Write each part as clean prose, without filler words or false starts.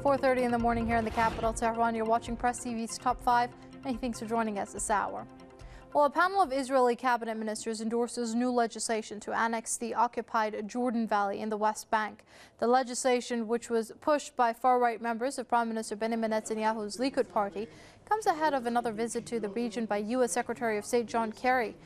4:30 in the morning here in the capital, Tehran. You're watching Press TV's Top 5. Many thanks for joining us this hour. Well, a panel of Israeli cabinet ministers endorses new legislation to annex the occupied Jordan Valley in the West Bank. The legislation, which was pushed by far-right members of Prime Minister Benjamin Netanyahu's Likud party, comes ahead of another visit to the region by U.S. Secretary of State John Kerry.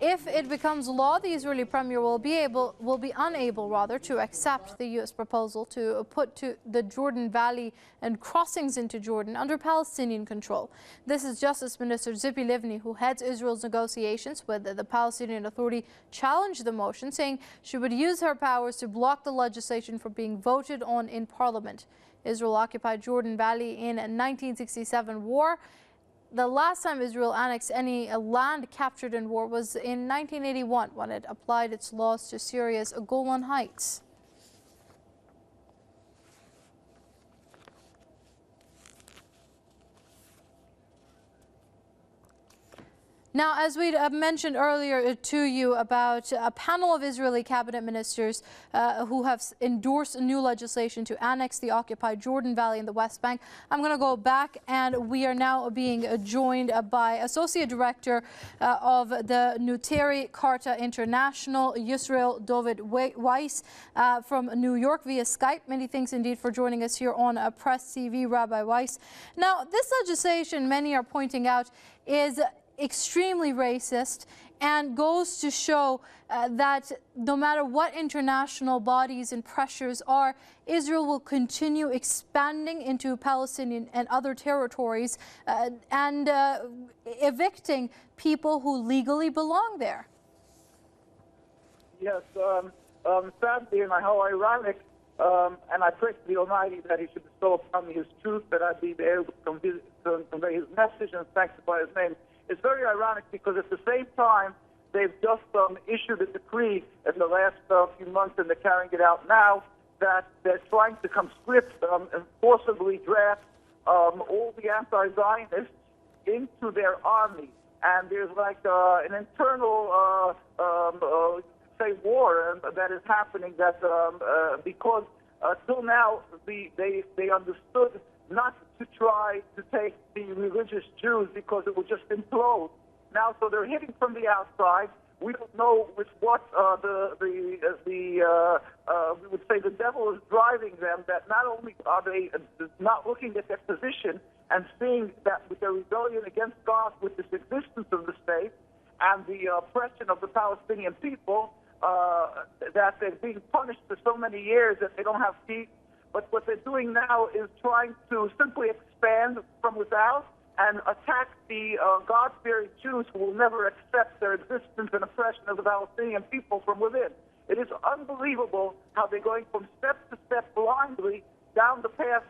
If it becomes law, the Israeli premier will be unable to accept the U.S. proposal to put the Jordan Valley and crossings into Jordan under Palestinian control. This is Justice Minister Tzipi Livni, who heads Israel's negotiations with the Palestinian Authority, challenged the motion, saying she would use her powers to block the legislation from being voted on in Parliament. Israel occupied Jordan Valley in 1967 war. The last time Israel annexed any land captured in war was in 1981, when it applied its laws to Syria's Golan Heights. Now, as we mentioned earlier to you about a panel of Israeli cabinet ministers who have endorsed new legislation to annex the occupied Jordan Valley in the West Bank, I'm going to go back, and we are now being joined by Associate Director of the Neturei Karta International, Yisrael David Weiss, from New York via Skype. Many thanks indeed for joining us here on Press TV, Rabbi Weiss. Now, this legislation, many are pointing out, is extremely racist and goes to show that no matter what international bodies and pressures are, Israel will continue expanding into Palestinian and other territories and evicting people who legally belong there. Yes, sadly, and how ironic, and I pray to the Almighty that He should bestow upon me His truth, that I be able to convey His message and sanctify His name. It's very ironic because at the same time, they've just issued a decree in the last few months, and they're carrying it out now, that they're trying to conscript and forcibly draft all the anti-Zionists into their army. And there's like an internal, say, war that is happening that because till now they understood not to try to take the religious Jews because it would just implode. Now, so they're hitting from the outside. We don't know with what we would say the devil is driving them. That not only are they not looking at their position and seeing that with their rebellion against God, with this existence of the state and the oppression of the Palestinian people, that they're being punished for so many years that they don't have peace. But what they're doing now is trying to simply expand from without and attack the God-fearing Jews who will never accept their existence and oppression of the Palestinian people from within. It is unbelievable how they're going from step to step blindly down the path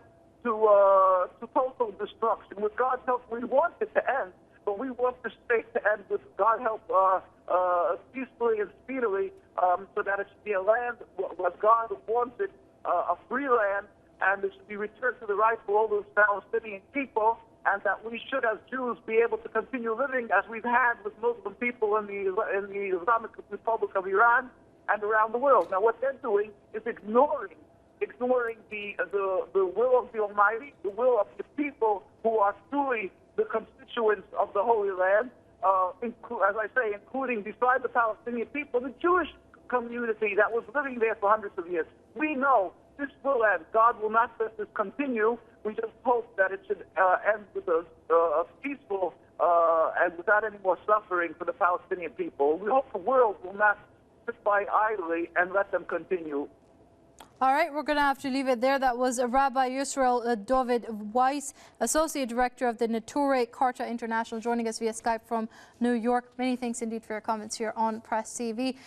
to total destruction. With God's help, we want it to end, but we want the state to end with God's help peacefully and speedily, so that it should be a land as God wants it, a free land, and it should be returned to the rightful owners, Palestinian people, and that we should, as Jews, be able to continue living as we've had with Muslim people in the Islamic Republic of Iran and around the world. Now, what they're doing is ignoring the will of the Almighty, the will of the people who are truly the constituents of the Holy Land, as I say, including, beside the Palestinian people, the Jewish community that was living there for hundreds of years. We know this will end. God will not let this continue. We just hope that it should end with a peaceful and without any more suffering for the Palestinian people. We hope the world will not sit by idly and let them continue. All right, we're going to have to leave it there. That was Rabbi Yisrael David Weiss, Associate Director of the Neturei Karta International, joining us via Skype from New York. Many thanks indeed for your comments here on Press TV.